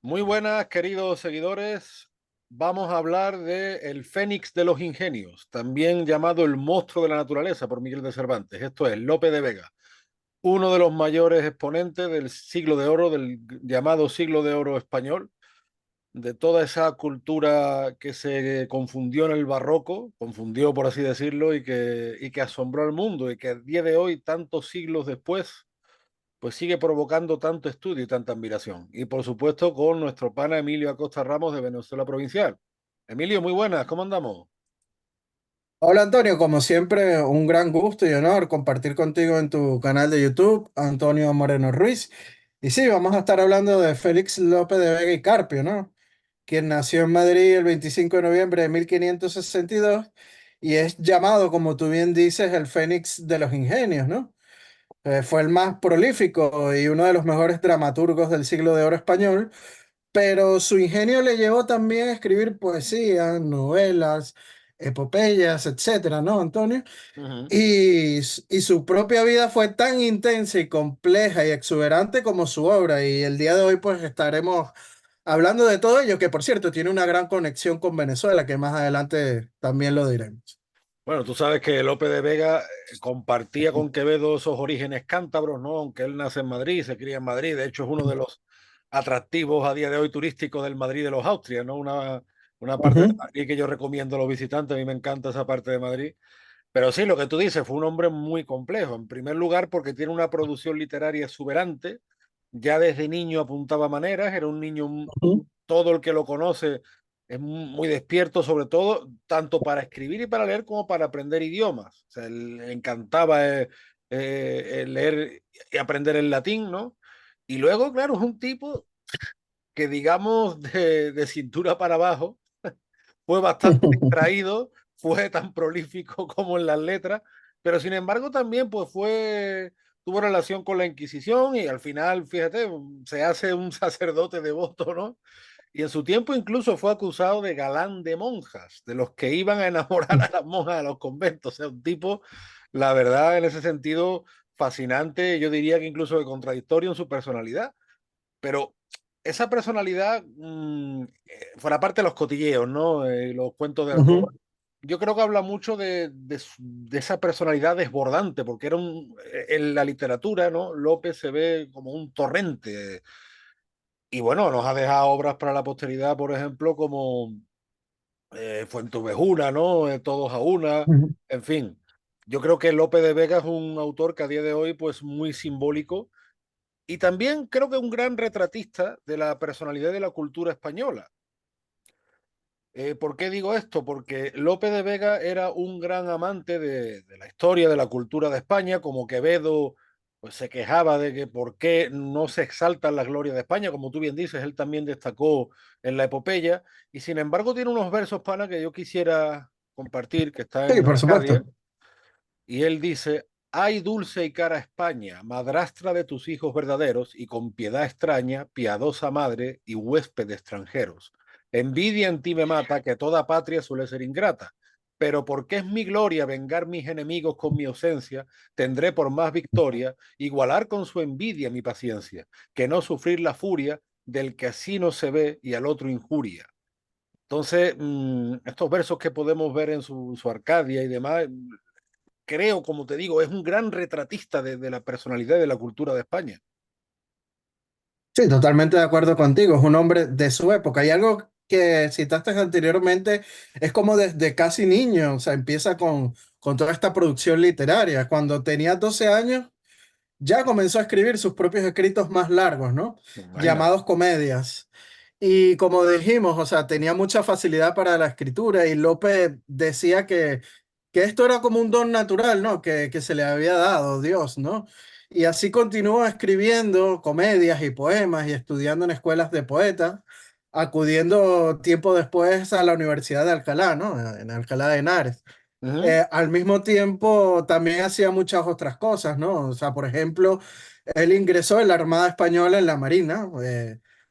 Muy buenas, queridos seguidores. Vamos a hablar de El Fénix de los Ingenios, también llamado El Monstruo de la Naturaleza por Miguel de Cervantes. Esto es Lope de Vega, uno de los mayores exponentes del siglo de oro, del llamado siglo de oro español, de toda esa cultura que se confundió en el barroco, confundió por así decirlo, y que asombró al mundo y que a día de hoy, tantos siglos después, pues sigue provocando tanto estudio y tanta admiración. Y por supuesto con nuestro pana Emilio Acosta Ramos de Venezuela Provincial. Emilio, muy buenas, ¿cómo andamos? Hola Antonio, como siempre, un gran gusto y honor compartir contigo en tu canal de YouTube, Antonio Moreno Ruiz. Y sí, vamos a estar hablando de Félix López de Vega y Carpio, ¿no? Quien nació en Madrid el 25 de noviembre de 1562 y es llamado, como tú bien dices, el Fénix de los Ingenios, ¿no? Fue el más prolífico y uno de los mejores dramaturgos del siglo de oro español, pero su ingenio le llevó también a escribir poesía, novelas, epopeyas, etcétera, ¿no, Antonio? Ujú. Y su propia vida fue tan intensa y compleja y exuberante como su obra. Y el día de hoy, pues estaremos hablando de todo ello, que por cierto tiene una gran conexión con Venezuela, que más adelante también lo diremos. Bueno, tú sabes que Lope de Vega compartía con Quevedo esos orígenes cántabros, ¿no? Aunque él nace en Madrid, se cría en Madrid, de hecho es uno de los atractivos a día de hoy turísticos del Madrid de los Austrias, ¿no? Una parte de Ujú, Madrid que yo recomiendo a los visitantes, a mí me encanta esa parte de Madrid. Pero sí, lo que tú dices, fue un hombre muy complejo. En primer lugar, porque tiene una producción literaria exuberante. Ya desde niño apuntaba maneras, era un niño, ujú, todo el que lo conoce es muy despierto, sobre todo, tanto para escribir y para leer como para aprender idiomas. O sea, le encantaba leer y aprender el latín, ¿no? Y luego, claro, es un tipo que, digamos, de cintura para abajo fue bastante extraído, fue tan prolífico como en las letras, pero sin embargo también pues tuvo relación con la Inquisición y al final, fíjate, se hace un sacerdote devoto, ¿no? Y en su tiempo incluso fue acusado de galán de monjas, de los que iban a enamorar a las monjas a los conventos. O sea, un tipo, la verdad, en ese sentido, fascinante, yo diría que incluso de contradictorio en su personalidad, pero esa personalidad, fuera parte de los cotilleos, ¿no? Los cuentos de alcoba, ujú. yo creo que habla mucho de esa personalidad desbordante, porque en la literatura, ¿no? López se ve como un torrente. Y bueno, nos ha dejado obras para la posteridad, por ejemplo, como Fuentevejuna, ¿no? Todos a una, Ujú. en fin. Yo creo que Lope de Vega es un autor que a día de hoy, pues, muy simbólico y también creo que un gran retratista de la personalidad y de la cultura española. ¿Por qué digo esto? Porque Lope de Vega era un gran amante de la historia, de la cultura de España, como Quevedo pues, se quejaba de que por qué no se exalta la gloria de España, como tú bien dices, él también destacó en la epopeya, y sin embargo tiene unos versos, pana, que yo quisiera compartir, que está Sí, en por Arcadia, supuesto. y él dice: ay, dulce y cara España, madrastra de tus hijos verdaderos, y con piedad extraña, piadosa madre y huésped de extranjeros. Envidia en ti me mata, que toda patria suele ser ingrata. Pero porque es mi gloria vengar mis enemigos con mi ausencia, tendré por más victoria igualar con su envidia mi paciencia, que no sufrir la furia del que así no se ve y al otro injuria. Entonces, estos versos que podemos ver en su Arcadia y demás, creo, como te digo, es un gran retratista de la personalidad y de la cultura de España. Sí, totalmente de acuerdo contigo. Es un hombre de su época. Y algo que citaste anteriormente es como desde casi niño, o sea, empieza con toda esta producción literaria. Cuando tenía 12 años, ya comenzó a escribir sus propios escritos más largos, ¿no? Imagínate. Llamados comedias. Y como dijimos, o sea, tenía mucha facilidad para la escritura y López decía que esto era como un don natural, ¿no? Que se le había dado Dios, ¿no? Y así continuó escribiendo comedias y poemas y estudiando en escuelas de poetas, acudiendo tiempo después a la Universidad de Alcalá, ¿no? En Alcalá de Henares. Ujú. Al mismo tiempo, también hacía muchas otras cosas, ¿no? O sea, por ejemplo, él ingresó en la Armada Española, en la Marina,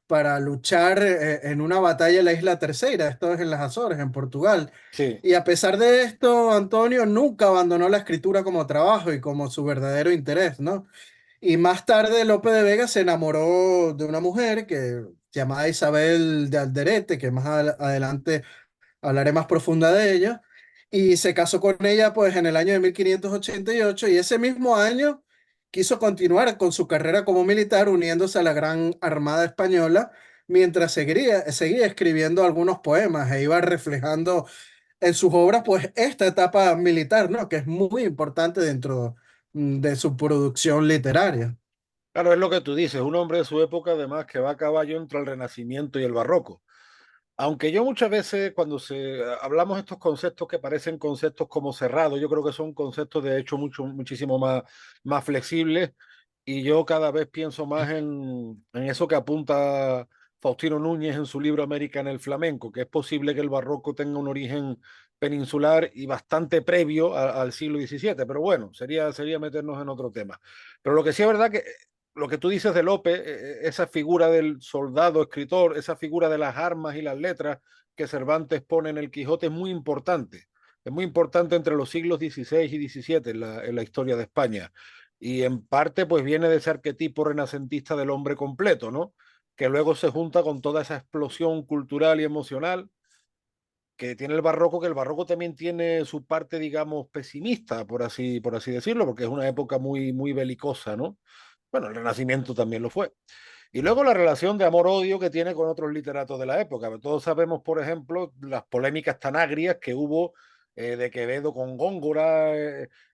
para luchar en una batalla en la isla Terceira, esto es en las Azores, en Portugal. Sí. Y a pesar de esto, Antonio nunca abandonó la escritura como trabajo y como su verdadero interés, ¿no? Y más tarde Lope de Vega se enamoró de una mujer que llamada Isabel de Alderete, que más adelante hablaré más profunda de ella, y se casó con ella pues en el año de 1588 y ese mismo año quiso continuar con su carrera como militar uniéndose a la Gran Armada Española mientras seguía escribiendo algunos poemas e iba reflejando en sus obras pues esta etapa militar, ¿no? Que es muy importante dentro de su producción literaria. Claro, es lo que tú dices, un hombre de su época además que va a caballo entre el Renacimiento y el Barroco. Aunque yo muchas veces cuando hablamos de estos conceptos que parecen conceptos como cerrados, yo creo que son conceptos de hecho muchísimo más flexibles y yo cada vez pienso más en eso que apunta Faustino Núñez en su libro América en el Flamenco, que es posible que el barroco tenga un origen peninsular y bastante previo al siglo XVII, pero bueno, sería meternos en otro tema. Pero lo que sí es verdad que lo que tú dices de Lope, esa figura del soldado escritor, esa figura de las armas y las letras que Cervantes pone en el Quijote es muy importante. Es muy importante entre los siglos XVI y XVII en la historia de España. Y en parte, pues viene de ese arquetipo renacentista del hombre completo, ¿no? Que luego se junta con toda esa explosión cultural y emocional que tiene el barroco, que el barroco también tiene su parte, digamos, pesimista, por así decirlo, porque es una época muy belicosa, ¿no? Bueno, el Renacimiento también lo fue. Y luego la relación de amor-odio que tiene con otros literatos de la época. Todos sabemos, por ejemplo, las polémicas tan agrias que hubo de Quevedo con Góngora,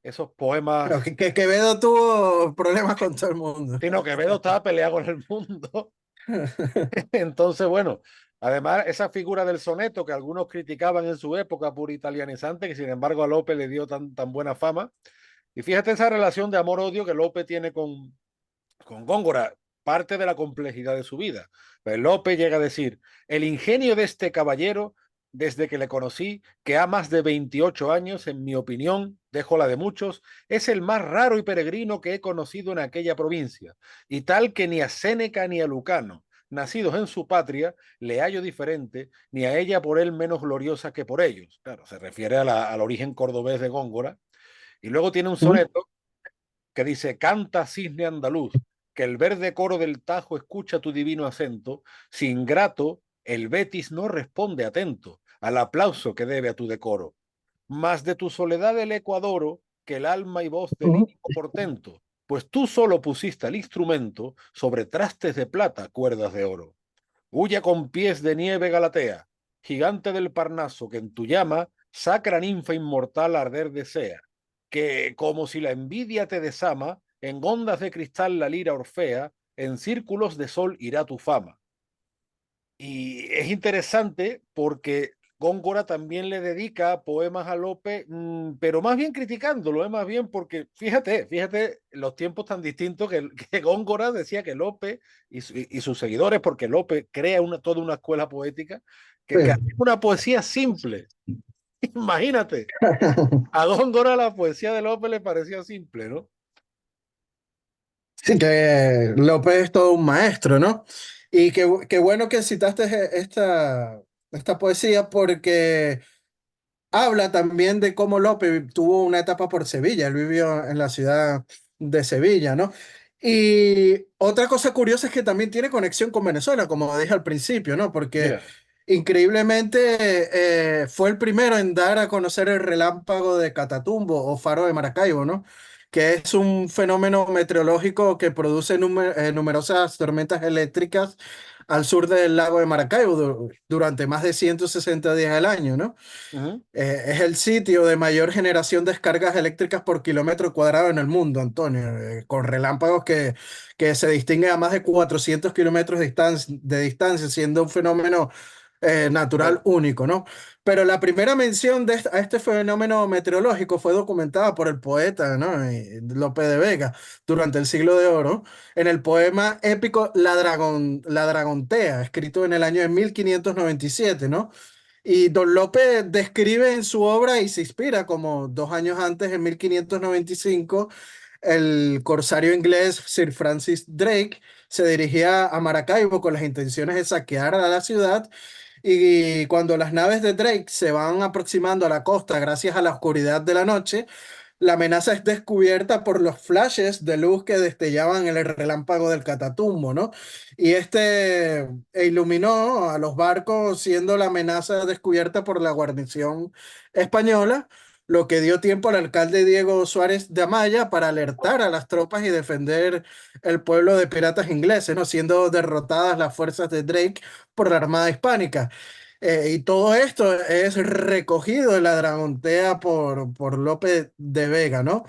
esos poemas. Pero que Quevedo tuvo problemas con todo el mundo. Sino Quevedo estaba peleado con el mundo. Entonces, bueno, además esa figura del soneto que algunos criticaban en su época por italianizante, que sin embargo a Lope le dio tan buena fama. Y fíjate esa relación de amor-odio que Lope tiene con Góngora, parte de la complejidad de su vida. Pues Lope llega a decir, el ingenio de este caballero, desde que le conocí, que ha más de 28 años, en mi opinión, dejo la de muchos, es el más raro y peregrino que he conocido en aquella provincia, y tal que ni a Séneca ni a Lucano, nacidos en su patria, le hallo diferente, ni a ella por él menos gloriosa que por ellos. Claro, se refiere al origen cordobés de Góngora. Y luego tiene un soneto que dice, canta cisne andaluz, que el verde coro del Tajo escucha tu divino acento, sin grato, el Betis no responde atento al aplauso que debe a tu decoro. Más de tu soledad el ecuadoro, que el alma y voz del Ujú. lírico portento, pues tú solo pusiste el instrumento sobre trastes de plata, cuerdas de oro. Huya con pies de nieve Galatea, gigante del Parnaso, que en tu llama sacra ninfa inmortal arder desea, que como si la envidia te desama, en ondas de cristal la lira orfea, en círculos de sol irá tu fama. Y es interesante porque Góngora también le dedica poemas a Lope, pero más bien criticándolo, más bien porque fíjate los tiempos tan distintos que Góngora decía que Lope y sus seguidores, porque Lope crea toda una escuela poética, que hace Sí. una poesía simple. Imagínate, a Góngora la poesía de Lope le parecía simple, ¿no? Sí, que López es todo un maestro, ¿no? Y qué bueno que citaste esta poesía porque habla también de cómo Lope tuvo una etapa por Sevilla, él vivió en la ciudad de Sevilla, ¿no? Y otra cosa curiosa es que también tiene conexión con Venezuela, como dije al principio, ¿no? Porque Mira. increíblemente fue el primero en dar a conocer el relámpago de Catatumbo o faro de Maracaibo, ¿no? Que es un fenómeno meteorológico que produce numerosas tormentas eléctricas al sur del lago de Maracaibo durante más de 160 días al año, ¿no? Ujú. Es el sitio de mayor generación de descargas eléctricas por kilómetro cuadrado en el mundo, Antonio, con relámpagos que se distinguen a más de 400 kilómetros de distancia, siendo un fenómeno natural Claro. único, ¿no? Pero la primera mención a este fenómeno meteorológico fue documentada por el poeta, ¿no? Lope de Vega durante el Siglo de Oro en el poema épico La Dragontea, escrito en el año de 1597, ¿no? Y Don Lope describe en su obra y se inspira como 2 años antes, en 1595, el corsario inglés Sir Francis Drake se dirigía a Maracaibo con las intenciones de saquear a la ciudad y cuando las naves de Drake se van aproximando a la costa gracias a la oscuridad de la noche, la amenaza es descubierta por los flashes de luz que destellaban el relámpago del Catatumbo, ¿no? Y este iluminó a los barcos, siendo la amenaza descubierta por la guarnición española, lo que dio tiempo al alcalde Diego Suárez de Amaya para alertar a las tropas y defender el pueblo de piratas ingleses, ¿no? Siendo derrotadas las fuerzas de Drake por la Armada Hispánica. Y todo esto es recogido en la Dragontea por Lope de Vega, ¿no?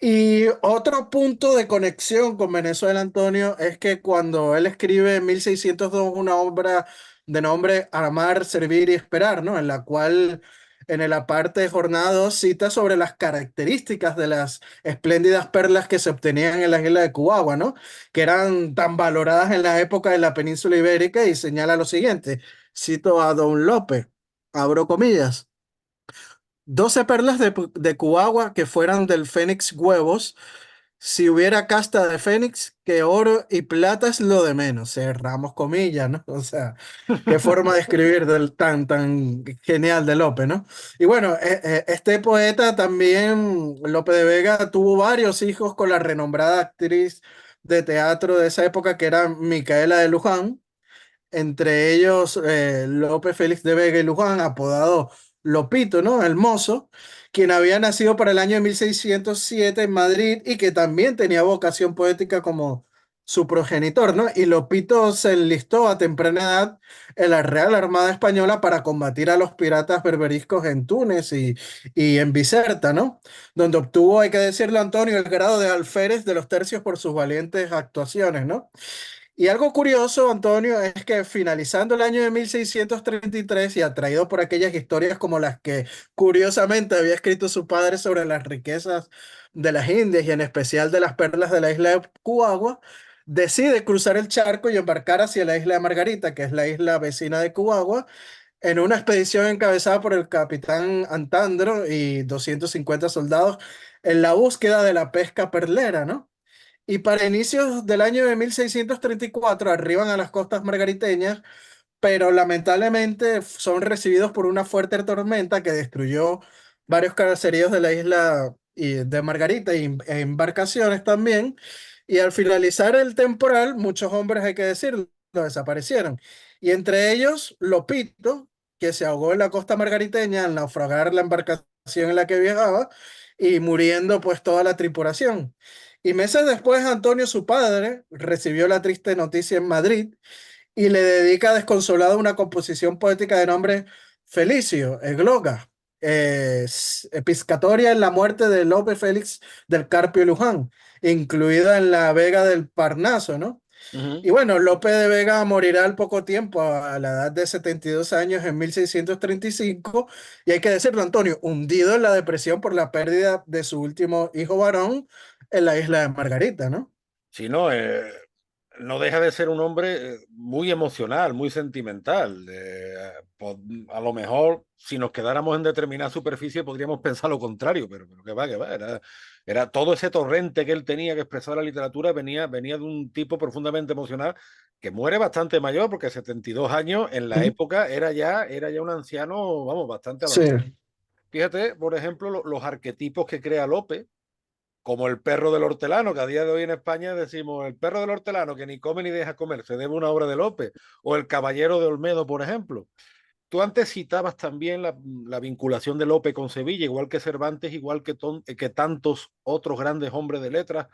Y otro punto de conexión con Venezuela, Antonio, es que cuando él escribe en 1602 una obra de nombre Amar, Servir y Esperar, ¿no? En la cual en el aparte de Jornada 2 cita sobre las características de las espléndidas perlas que se obtenían en la isla de Cubagua, ¿no? Que eran tan valoradas en la época de la península ibérica y señala lo siguiente, cito a Don Lope, abro comillas. 12 perlas de Cubagua que fueran del Fénix huevos. Si hubiera casta de Fénix, que oro y plata es lo de menos. Cerramos comillas, ¿no? O sea, qué forma de escribir del tan genial de Lope, ¿no? Y bueno, este poeta también, Lope de Vega, tuvo varios hijos con la renombrada actriz de teatro de esa época que era Micaela de Luján, entre ellos Lope Félix de Vega y Luján, apodado Lopito, ¿no? El Mozo, quien había nacido para el año de 1607 en Madrid y que también tenía vocación poética como su progenitor, ¿no? Y Lopito se enlistó a temprana edad en la Real Armada Española para combatir a los piratas berberiscos en Túnez y en Biserta, ¿no? Donde obtuvo, hay que decirlo, Antonio, el grado de alférez de los tercios por sus valientes actuaciones, ¿no? Y algo curioso, Antonio, es que finalizando el año de 1633 y atraído por aquellas historias como las que curiosamente había escrito su padre sobre las riquezas de las Indias y en especial de las perlas de la isla de Cubagua, decide cruzar el charco y embarcar hacia la isla de Margarita, que es la isla vecina de Cubagua, en una expedición encabezada por el capitán Antandro y 250 soldados en la búsqueda de la pesca perlera, ¿no? Y para inicios del año de 1634 arriban a las costas margariteñas, pero lamentablemente son recibidos por una fuerte tormenta que destruyó varios caseríos de la isla de Margarita e embarcaciones también. Y al finalizar el temporal, muchos hombres, hay que decirlo, desaparecieron. Y entre ellos, Lopito, que se ahogó en la costa margariteña al naufragar la embarcación en la que viajaba y muriendo pues toda la tripulación. Y meses después, Antonio, su padre, recibió la triste noticia en Madrid y le dedica desconsolado una composición poética de nombre Felicio, Egloga, episcatoria en la muerte de Lope Félix del Carpio Luján, incluida en la Vega del Parnaso, ¿no? Ujú. Y bueno, Lope de Vega morirá al poco tiempo, a la edad de 72 años, en 1635, y hay que decirlo, Antonio, hundido en la depresión por la pérdida de su último hijo varón en la isla de Margarita, ¿no? Si no, no deja de ser un hombre muy emocional, muy sentimental. A lo mejor, si nos quedáramos en determinada superficie, podríamos pensar lo contrario, pero que va, que va. Era todo ese torrente que él tenía que expresar la literatura, venía de un tipo profundamente emocional que muere bastante mayor, porque 72 años en la Ujú. época era ya un anciano, vamos, bastante Sí, avanzado. Fíjate, por ejemplo, los arquetipos que crea Lope como el perro del hortelano, que a día de hoy en España decimos el perro del hortelano que ni come ni deja comer, se debe una obra de Lope, o el caballero de Olmedo, por ejemplo. Tú antes citabas también la vinculación de Lope con Sevilla, igual que Cervantes, igual que tantos otros grandes hombres de letras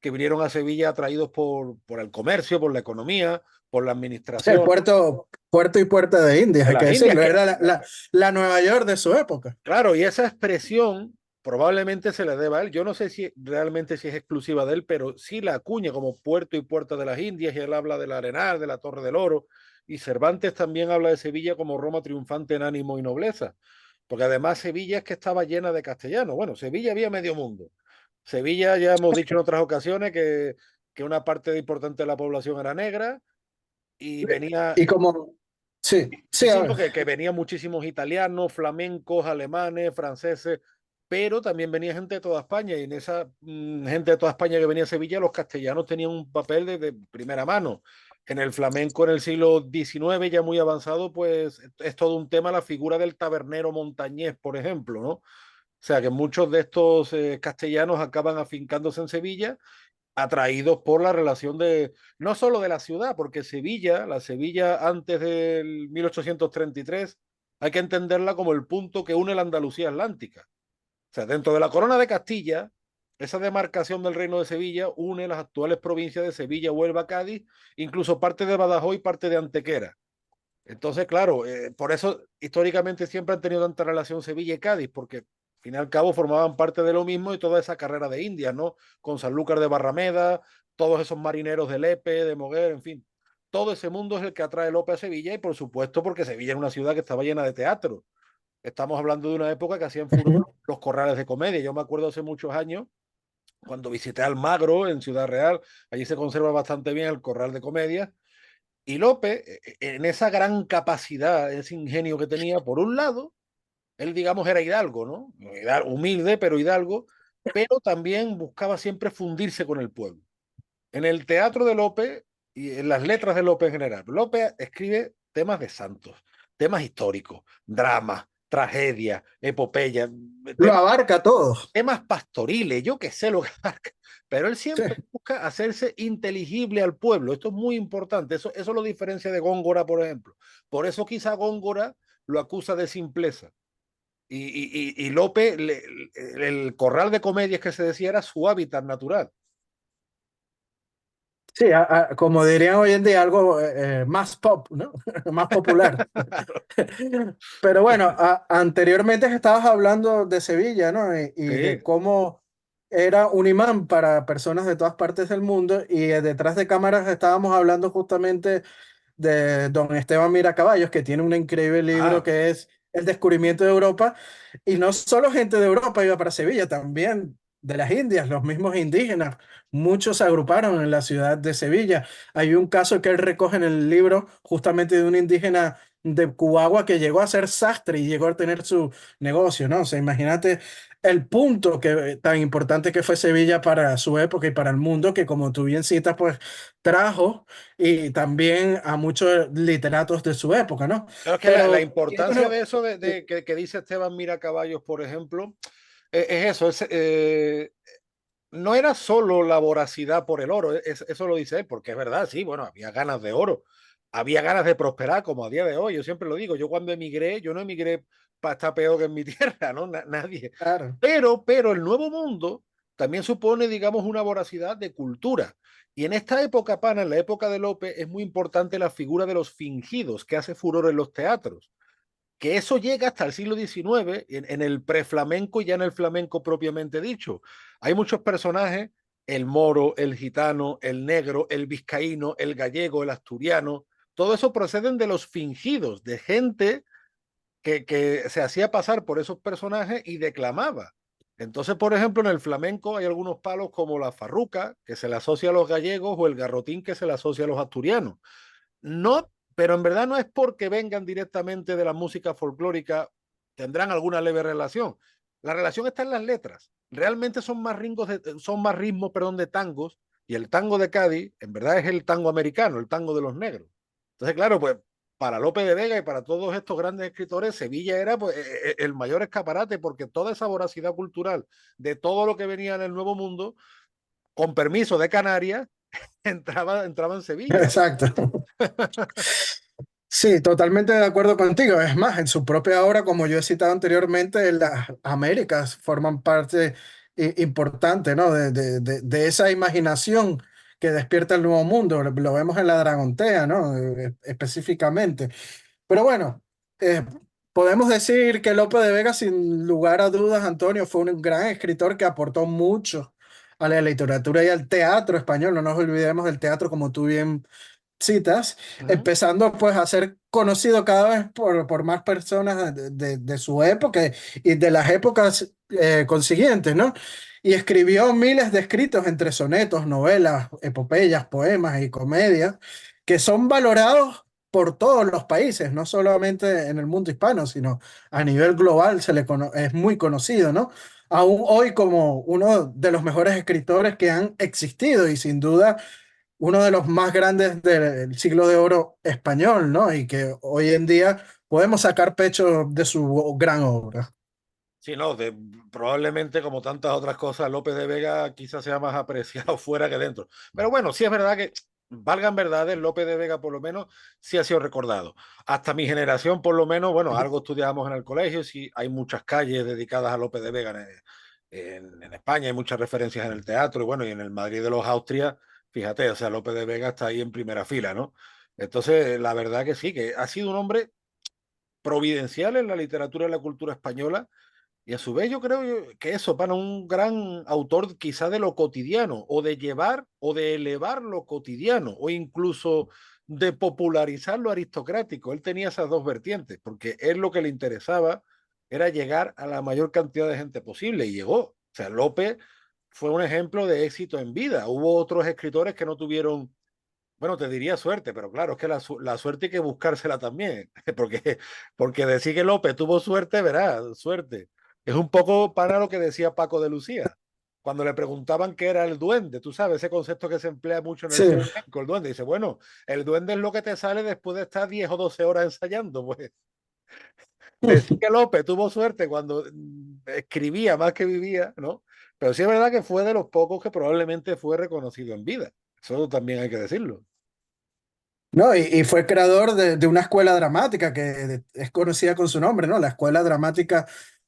que vinieron a Sevilla atraídos por el comercio, por la economía, por la sí, el administración puerto y puerta de Indias, de hay que las Indias, decirlo, que era la Nueva York de su época. claro, y esa expresión probablemente se le deba a él. Yo no sé si realmente si es exclusiva de él, pero sí la acuña como puerto y puerta de las Indias, y él habla del Arenal, de la Torre del Oro, y Cervantes también habla de Sevilla como Roma triunfante en ánimo y nobleza, porque además Sevilla es que estaba llena de castellanos. Bueno, Sevilla había medio mundo. Sevilla, ya hemos dicho en otras ocasiones que una parte importante de la población era negra y venía, Y como, sí, y sí, a sí, ver. porque venían muchísimos italianos, flamencos, alemanes, franceses, pero también venía gente de toda España, y en esa gente de toda España que venía a Sevilla, los castellanos tenían un papel de primera mano. En el flamenco en el siglo XIX, ya muy avanzado, pues es todo un tema la figura del tabernero montañés, por ejemplo, ¿no? O sea que muchos de estos castellanos acaban afincándose en Sevilla, atraídos por la relación de, no solo de la ciudad, porque Sevilla, la Sevilla antes del 1833, hay que entenderla como el punto que une la Andalucía Atlántica. O sea, dentro de la corona de Castilla, esa demarcación del reino de Sevilla une las actuales provincias de Sevilla, Huelva, Cádiz, incluso parte de Badajoz y parte de Antequera. Entonces, claro, por eso históricamente siempre han tenido tanta relación Sevilla y Cádiz, porque al fin y al cabo formaban parte de lo mismo y toda esa carrera de Indias, ¿no? Con Sanlúcar de Barrameda, todos esos marineros de Lepe, de Moguer, en fin. Todo ese mundo es el que atrae Lope a Sevilla y por supuesto porque Sevilla es una ciudad que estaba llena de teatro. Estamos hablando de una época que hacían furor Ujú. los corrales de comedia. Yo me acuerdo hace muchos años, cuando visité Almagro en Ciudad Real, allí se conserva bastante bien el corral de comedia. Y Lope, en esa gran capacidad, ese ingenio que tenía, por un lado, él, digamos, era hidalgo, ¿no? Humilde, pero hidalgo, pero también buscaba siempre fundirse con el pueblo. En el teatro de Lope y en las letras de Lope en general, Lope escribe temas de santos, temas históricos, dramas, tragedias, epopeyas, Lo abarca todo. temas pastoriles, yo qué sé lo que marca, pero él Sí. siempre busca hacerse inteligible al pueblo. Esto es muy importante, eso lo diferencia de Góngora, por ejemplo. Por eso quizá Góngora lo acusa de simpleza. Y Lope, el corral de comedias que se decía era su hábitat natural. Sí, como dirían hoy en día, algo más pop, ¿no? Más popular. Pero bueno, anteriormente estabas hablando de Sevilla, ¿no? Y de Sí. cómo era un imán para personas de todas partes del mundo. Y detrás de cámaras estábamos hablando justamente de don Esteban Miracaballos, que tiene un increíble libro Ah, que es El descubrimiento de Europa. Y no solo gente de Europa iba para Sevilla, también de las Indias, los mismos indígenas. Muchos se agruparon en la ciudad de Sevilla. Hay un caso que él recoge en el libro justamente de un indígena de Cubagua que llegó a ser sastre y llegó a tener su negocio, ¿no? O sea, imagínate el punto que, tan importante que fue Sevilla para su época y para el mundo, que como tú bien citas, pues trajo y también a muchos literatos de su época, ¿no? claro, es que la Pero tiene importancia de eso sí, que dice Esteban Miracaballos, por ejemplo, es eso, no era solo la voracidad por el oro, eso lo dice él, porque es verdad, sí, bueno, había ganas de oro, había ganas de prosperar como a día de hoy, yo siempre lo digo, yo cuando emigré, yo no emigré para estar peor que en mi tierra, ¿no? Nadie. claro. Pero el nuevo mundo también supone, digamos, una voracidad de cultura. Y en esta época, pana, en la época de Lope, es muy importante la figura de los fingidos que hace furor en los teatros, que eso llega hasta el siglo XIX, en el preflamenco y ya en el flamenco propiamente dicho. Hay muchos personajes, el moro, el gitano, el negro, el vizcaíno, el gallego, el asturiano, todo eso proceden de los fingidos, de gente que se hacía pasar por esos personajes y declamaba. Entonces, por ejemplo, en el flamenco hay algunos palos como la farruca, que se le asocia a los gallegos, o el garrotín, que se le asocia a los asturianos. No, pero en verdad no es porque vengan directamente de la música folclórica, tendrán alguna leve relación. La relación está en las letras. Realmente son más ritmos, perdón, de tangos, y el tango de Cádiz, en verdad es el tango americano, el tango de los negros. Entonces, claro, pues para Lope de Vega y para todos estos grandes escritores, Sevilla era pues, el mayor escaparate porque toda esa voracidad cultural de todo lo que venía en el Nuevo Mundo, con permiso de Canarias, entraba en Sevilla. Exacto. Sí, totalmente de acuerdo contigo. Es más, en su propia obra, como yo he citado anteriormente, las Américas forman parte importante, ¿no? De esa imaginación que despierta el nuevo mundo. Lo vemos en la Dragontea, ¿no? Específicamente. Pero bueno, podemos decir que Lope de Vega, sin lugar a dudas, Antonio, fue un gran escritor que aportó mucho a la literatura y al teatro español. No nos olvidemos del teatro, como tú bien citas, Uh -huh. empezando pues a ser conocido cada vez por más personas de su época y de las épocas consiguientes, ¿no? Y escribió miles de escritos entre sonetos, novelas, epopeyas, poemas y comedias que son valorados por todos los países, no solamente en el mundo hispano, sino a nivel global es muy conocido, ¿no? Aún hoy como uno de los mejores escritores que han existido y sin duda uno de los más grandes del siglo de oro español, ¿no? Y que hoy en día podemos sacar pecho de su gran obra. Sí, no, probablemente como tantas otras cosas, López de Vega quizás sea más apreciado fuera que dentro. Pero bueno, sí es verdad que, valgan verdades, López de Vega por lo menos sí ha sido recordado. Hasta mi generación, por lo menos, bueno, algo estudiábamos en el colegio, sí hay muchas calles dedicadas a López de Vega en España, hay muchas referencias en el teatro, y bueno, y en el Madrid de los Austrias, fíjate, o sea, López de Vega está ahí en primera fila, ¿no? Entonces, la verdad que sí, que ha sido un hombre providencial en la literatura y la cultura española y a su vez yo creo que eso, para un gran autor quizá de lo cotidiano, o de llevar o de elevar lo cotidiano, o incluso de popularizar lo aristocrático. Él tenía esas dos vertientes, porque él lo que le interesaba era llegar a la mayor cantidad de gente posible, y llegó. O sea, Lope fue un ejemplo de éxito en vida. Hubo otros escritores que no tuvieron, bueno, te diría suerte, pero claro, es que la suerte hay que buscársela también, porque decir que López tuvo suerte, verás, suerte. Es un poco para lo que decía Paco de Lucía, cuando le preguntaban qué era el duende, tú sabes, ese concepto que se emplea mucho en el Sí. flamenco, el duende. Dice, bueno, el duende es lo que te sale después de estar 10 o 12 horas ensayando, pues. Decir que López tuvo suerte cuando escribía más que vivía, ¿no? Pero sí es verdad que fue de los pocos que probablemente fue reconocido en vida. Eso también hay que decirlo. No, y fue creador de una escuela dramática que es conocida con su nombre, ¿no? La Escuela Dramática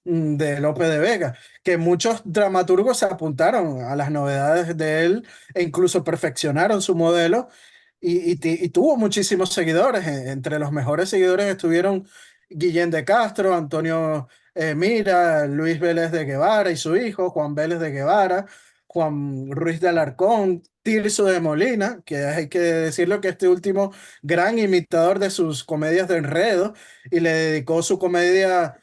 de Lope de Vega, que muchos dramaturgos se apuntaron a las novedades de él e incluso perfeccionaron su modelo y tuvo muchísimos seguidores. Entre los mejores seguidores estuvieron Guillén de Castro, Antonio Mira, Luis Vélez de Guevara y su hijo, Juan Vélez de Guevara, Juan Ruiz de Alarcón, Tirso de Molina, que hay que decirlo que este último gran imitador de sus comedias de enredo y le dedicó su comedia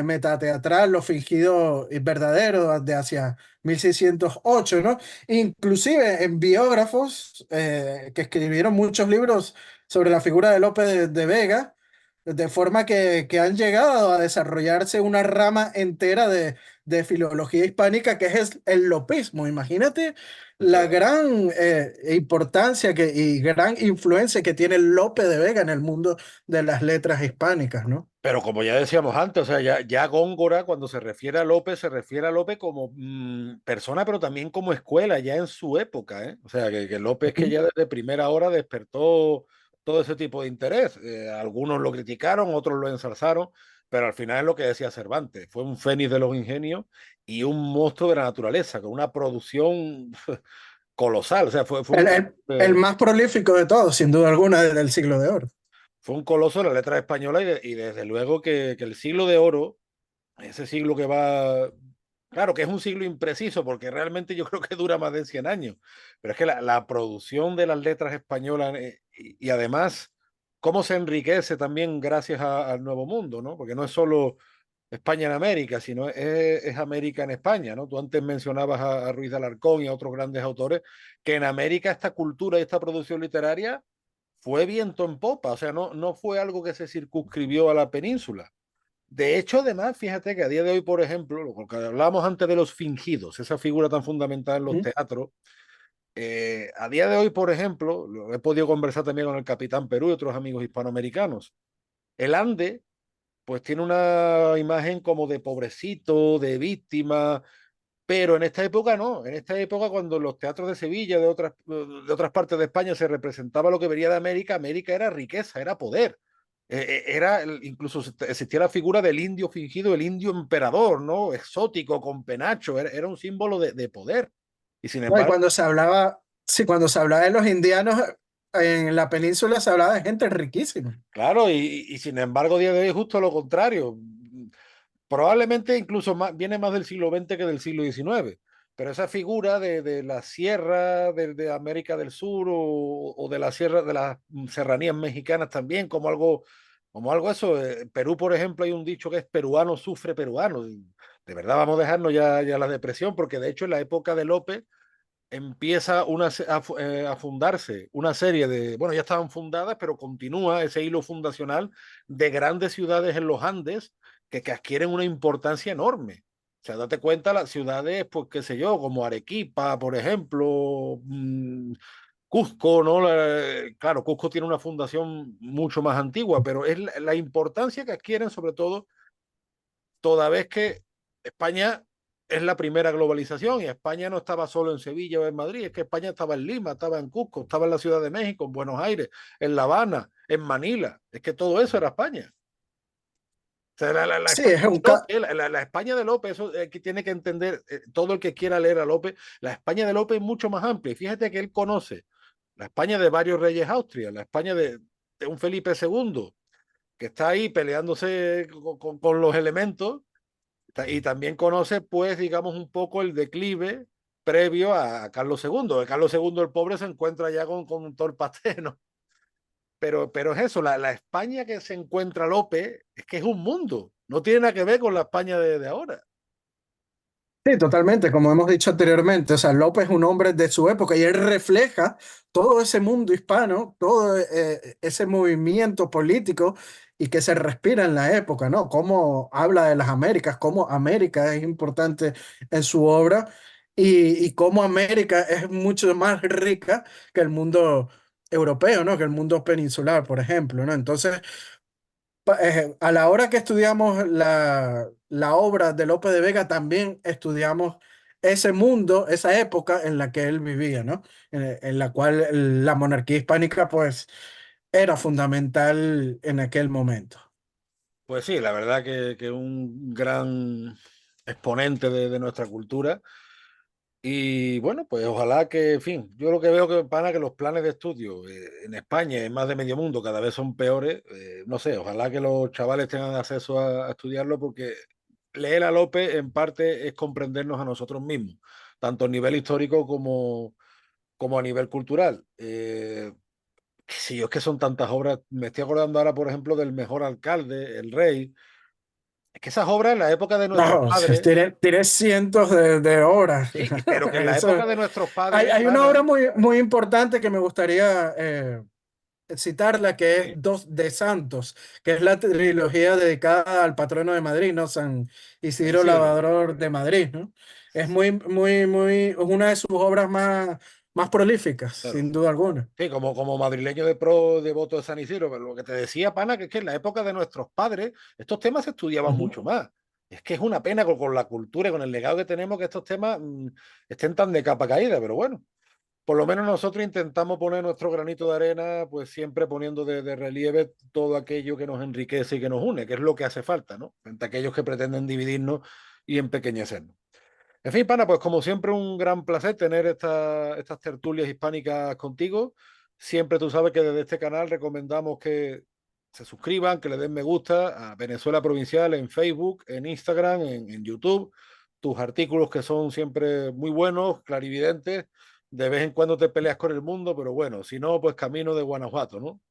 metateatral, Lo fingido y verdadero, de hacia 1608, ¿no? Inclusive en biógrafos que escribieron muchos libros sobre la figura de Lope de Vega, de forma que han llegado a desarrollarse una rama entera de filología hispánica que es el lopismo. Imagínate la gran importancia y gran influencia que tiene Lope de Vega en el mundo de las letras hispánicas, ¿no? Pero como ya decíamos antes, o sea, ya Góngora, cuando se refiere a López como persona, pero también como escuela, ya en su época, ¿eh? O sea, que López que ya desde primera hora despertó todo ese tipo de interés. Algunos lo criticaron, otros lo ensalzaron, pero al final es lo que decía Cervantes, fue un fénix de los ingenios y un monstruo de la naturaleza, con una producción colosal, o sea, El, el- el más prolífico de todos, sin duda alguna, del siglo de oro. fue un coloso de la letra española y desde luego que el siglo de oro, ese siglo que va, claro que es un siglo impreciso porque realmente yo creo que dura más de 100 años, pero es que la producción de las letras españolas y además cómo se enriquece también gracias al Nuevo Mundo, ¿no? Porque no es solo España en América, sino es América en España, ¿no? Tú antes mencionabas a Ruiz de Alarcón y a otros grandes autores, que en América esta cultura y esta producción literaria fue viento en popa, o sea, no fue algo que se circunscribió a la península. De hecho, además, fíjate que a día de hoy, por ejemplo, lo que hablábamos antes de los fingidos, esa figura tan fundamental en los Ujú. teatros, a día de hoy, por ejemplo, lo he podido conversar también con el Capitán Perú y otros amigos hispanoamericanos. El Ande, pues tiene una imagen como de pobrecito, de víctima, pero en esta época no. En esta época, cuando los teatros de Sevilla, de otras partes de España, se representaba lo que venía de América, América era riqueza, era poder. Incluso existía la figura del indio fingido, el indio emperador, ¿no? Exótico, con penacho, era un símbolo de poder. Y sin No, y embargo, cuando se hablaba, sí, cuando se hablaba de los indianos en la península, se hablaba de gente riquísima. claro, y sin embargo, a día de hoy es justo lo contrario. Probablemente incluso viene más del siglo XX que del siglo XIX, pero esa figura de la sierra de América del Sur o de la sierra de las serranías mexicanas también, como algo eso. En Perú, por ejemplo, hay un dicho que es peruano sufre peruano. Y de verdad vamos a dejarnos ya la depresión, porque de hecho en la época de López empieza a fundarse una serie bueno, ya estaban fundadas, pero continúa ese hilo fundacional de grandes ciudades en los Andes que adquieren una importancia enorme. O sea, date cuenta, las ciudades, pues qué sé yo, como Arequipa, por ejemplo, Cusco, ¿no? Claro, Cusco tiene una fundación mucho más antigua, pero es la importancia que adquieren sobre todo toda vez que España es la primera globalización y España no estaba solo en Sevilla o en Madrid, es que España estaba en Lima, estaba en Cusco, estaba en la Ciudad de México, en Buenos Aires, en La Habana, en Manila, es que todo eso era España. O sea, la Sí, España es de un López, la España de López, eso que tiene que entender todo el que quiera leer a López, la España de López es mucho más amplia. Y fíjate que él conoce la España de varios reyes Austria, la España de un Felipe II, que está ahí peleándose con los elementos, y también conoce, pues, digamos, un poco el declive previo a Carlos II. Carlos II, el pobre, se encuentra ya con todo el pastel, ¿no? Pero es eso, la España que se encuentra López es que es un mundo, no tiene nada que ver con la España de ahora. Sí, totalmente, como hemos dicho anteriormente, o sea, López es un hombre de su época y él refleja todo ese mundo hispano, todo ese movimiento político y que se respira en la época, ¿no? Cómo habla de las Américas, cómo América es importante en su obra y cómo América es mucho más rica que el mundo europeo, ¿no? Que el mundo peninsular, por ejemplo, ¿no? Entonces, a la hora que estudiamos la obra de Lope de Vega, también estudiamos ese mundo, esa época en la que él vivía, ¿no? En la cual la monarquía hispánica, pues, era fundamental en aquel momento. Pues sí, la verdad que un gran exponente de nuestra cultura. Y bueno, pues ojalá que, en fin, yo lo que veo que pana que los planes de estudio en España y en más de medio mundo cada vez son peores. No sé, ojalá que los chavales tengan acceso a estudiarlo porque leer a López en parte es comprendernos a nosotros mismos, tanto a nivel histórico como a nivel cultural. Sí, es que son tantas obras. Me estoy acordando ahora, por ejemplo, del Mejor Alcalde, El Rey. Es que esas obras en la época de nuestros No, padres, tiene cientos de horas. sí, pero que en la Eso, época de nuestros padres, hay una obra pana, muy importante que me gustaría citarla, que es sí, Dos de Santos, que es la trilogía dedicada al patrono de Madrid, ¿no? San San Isidro Isidro. Labrador de Madrid, ¿no? Es es una de sus obras más prolíficas, Claro. sin duda alguna. Sí, como madrileño de pro devoto de San Isidro, pero lo que te decía, pana, que es que en la época de nuestros padres estos temas se estudiaban Ujú. mucho más. Es que es una pena con la cultura y con el legado que tenemos que estos temas estén tan de capa caída, pero bueno, por lo menos nosotros intentamos poner nuestro granito de arena, pues siempre poniendo de relieve todo aquello que nos enriquece y que nos une, que es lo que hace falta, ¿no? Frente a aquellos que pretenden dividirnos y empequeñecernos. En fin, pana, pues como siempre un gran placer tener estas tertulias hispánicas contigo. Siempre tú sabes que desde este canal recomendamos que se suscriban, que le den me gusta a Venezuela Provincial en Facebook, en Instagram, en YouTube. Tus artículos que son siempre muy buenos, clarividentes. De vez en cuando te peleas con el mundo, pero bueno, si no, pues camino de Guanajuato, ¿no?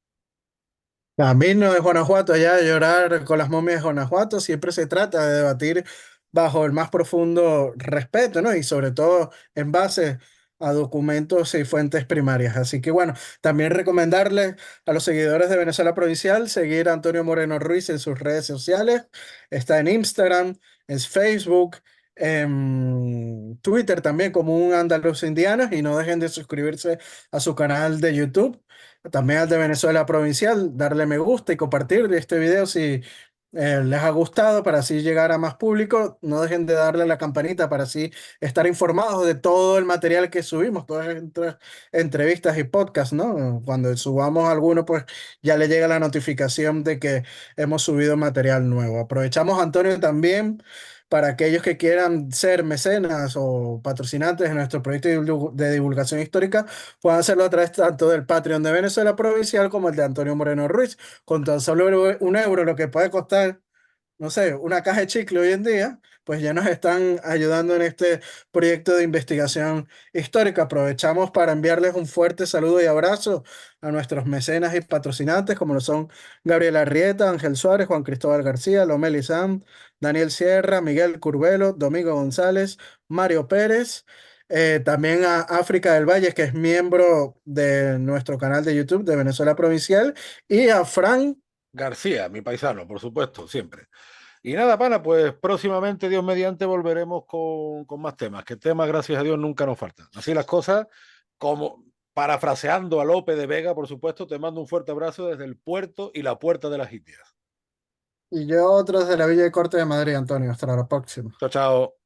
Camino de Guanajuato, allá de llorar con las momias de Guanajuato, siempre se trata de debatir bajo el más profundo respeto, ¿no? Y sobre todo en base a documentos y fuentes primarias. Así que bueno, también recomendarles a los seguidores de Venezuela Provincial seguir a Antonio Moreno Ruiz en sus redes sociales. Está en Instagram, en Facebook, en Twitter también como un andaluz indiano y no dejen de suscribirse a su canal de YouTube. También al de Venezuela Provincial, darle me gusta y compartir este video si les ha gustado para así llegar a más público. No dejen de darle a la campanita para así estar informados de todo el material que subimos, todas estas entrevistas y podcasts, ¿no? Cuando subamos alguno, pues ya le llega la notificación de que hemos subido material nuevo. Aprovechamos, Antonio, también para aquellos que quieran ser mecenas o patrocinantes de nuestro proyecto de divulgación histórica, pueden hacerlo a través tanto del Patreon de Venezuela Provincial como el de Antonio Moreno Ruiz. Con tan solo un euro, lo que puede costar, no sé, una caja de chicle hoy en día, pues ya nos están ayudando en este proyecto de investigación histórica. Aprovechamos para enviarles un fuerte saludo y abrazo a nuestros mecenas y patrocinantes, como lo son Gabriel Arrieta, Ángel Suárez, Juan Cristóbal García, Lomeli Sam, Daniel Sierra, Miguel Curvelo, Domingo González, Mario Pérez. También a África del Valle, que es miembro de nuestro canal de YouTube de Venezuela Provincial, y a Fran. García, mi paisano, por supuesto, siempre. Y nada, pana, pues próximamente, Dios mediante, volveremos con más temas, que temas, gracias a Dios, nunca nos faltan. Así las cosas, como parafraseando a Lope de Vega, por supuesto, te mando un fuerte abrazo desde el puerto y la puerta de las Indias. Y yo otros de la Villa de Corte de Madrid, Antonio. Hasta la próxima. Chao, chao.